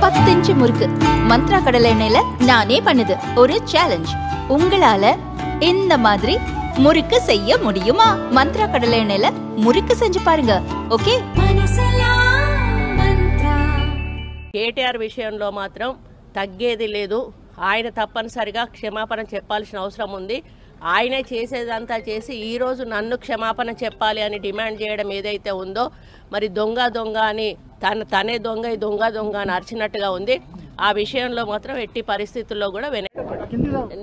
10 inch முறுக்கு மந்த்ரா கடலை எண்ணெயில நானே பண்ணுது ஒரு சேலஞ்ச். உங்களால இந்த மாதிரி முறுக்கு செய்ய முடியுமா? மந்த்ரா கடலை எண்ணெயில முறுக்கு செஞ்சு பாருங்க. ఓకే. కేటీఆర్ విషయంలో మాత్రం తగ్గేది లేదు. ఆయన తప్పనిసరిగా క్షమాపణ చెప్పాల్సిన అవసరం ఉంది. ఆయనే చేసేదంతా చేసి ఈరోజు నన్ను క్షమాపణ చెప్పాలి అని డిమాండ్ చేయడం ఏదైతే ఉందో, మరి దొంగ దొంగ అని తనే దొంగ దొంగ దొంగ అని అరిచినట్టుగా ఉంది. ఆ విషయంలో మాత్రం ఎట్టి పరిస్థితుల్లో కూడా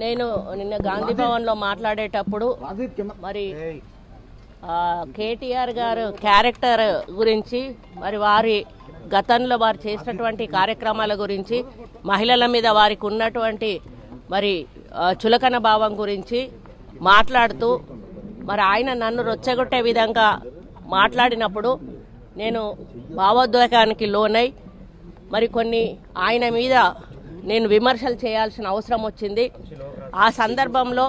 నేను నిన్న గాంధీ భవన్లో మాట్లాడేటప్పుడు మరి కేటీఆర్ గారు క్యారెక్టర్ గురించి, మరి వారి గతంలో వారు చేసినటువంటి కార్యక్రమాల గురించి, మహిళల మీద వారికి ఉన్నటువంటి మరి చులకన భావం గురించి మాట్లాడుతూ మరి ఆయన నన్ను రొచ్చగొట్టే విధంగా మాట్లాడినప్పుడు నేను భావోద్వేగానికి లోనై మరి కొన్ని ఆయన మీద నేను విమర్శలు చేయాల్సిన అవసరం వచ్చింది. ఆ సందర్భంలో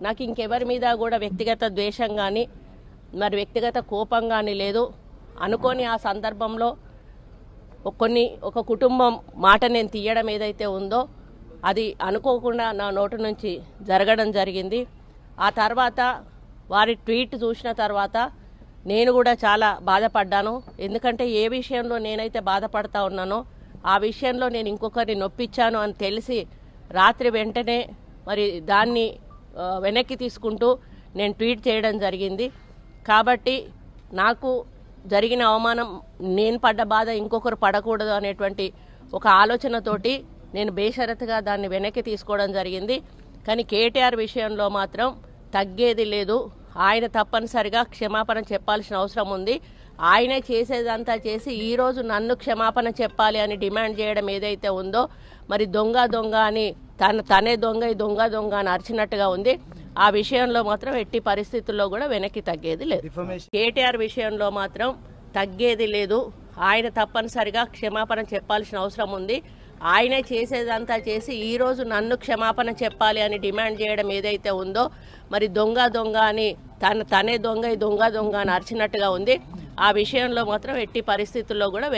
నాకు ఇంకెవరి మీద కూడా వ్యక్తిగత ద్వేషం కానీ మరి వ్యక్తిగత కోపం కానీ లేదు. అనుకోని ఆ సందర్భంలో ఒక కుటుంబం మాట నేను తీయడం ఏదైతే ఉందో అది అనుకోకుండా నా నోటి నుంచి జరగడం జరిగింది. ఆ తర్వాత వారి ట్వీట్ చూసిన తర్వాత నేను కూడా చాలా బాధపడ్డాను. ఎందుకంటే ఏ విషయంలో నేనైతే బాధపడతా ఉన్నానో ఆ విషయంలో నేను ఇంకొకరిని నొప్పించాను అని తెలిసి రాత్రి వెంటనే మరి దాన్ని వెనక్కి తీసుకుంటూ నేను ట్వీట్ చేయడం జరిగింది. కాబట్టి నాకు జరిగిన అవమానం, నేను పడ్డ బాధ ఇంకొకరు పడకూడదు అనేటువంటి ఒక ఆలోచనతోటి నేను బేషరతుగా దాన్ని వెనక్కి తీసుకోవడం జరిగింది. కానీ కేటీఆర్ విషయంలో మాత్రం తగ్గేది లేదు. ఆయన తప్పనిసరిగా క్షమాపణ చెప్పాల్సిన అవసరం ఉంది. ఆయనే చేసేదంతా చేసి ఈరోజు నన్ను క్షమాపణ చెప్పాలి అని డిమాండ్ చేయడం ఏదైతే ఉందో, మరి దొంగ దొంగ అని తనే దొంగ దొంగ దొంగ అని అరిచినట్టుగా ఉంది. ఆ విషయంలో మాత్రం ఎట్టి పరిస్థితుల్లో కూడా వెనక్కి తగ్గేది లేదు. కేటీఆర్ విషయంలో మాత్రం తగ్గేది లేదు. ఆయన తప్పనిసరిగా క్షమాపణ చెప్పాల్సిన అవసరం ఉంది. ఆయనే చేసేదంతా చేసి ఈరోజు నన్ను క్షమాపణ చెప్పాలి అని డిమాండ్ చేయడం ఏదైతే ఉందో, మరి దొంగ దొంగ అని తనే దొంగ దొంగ దొంగ అని అరిచినట్టుగా ఉంది. ఆ విషయంలో మాత్రం ఎట్టి పరిస్థితుల్లో కూడా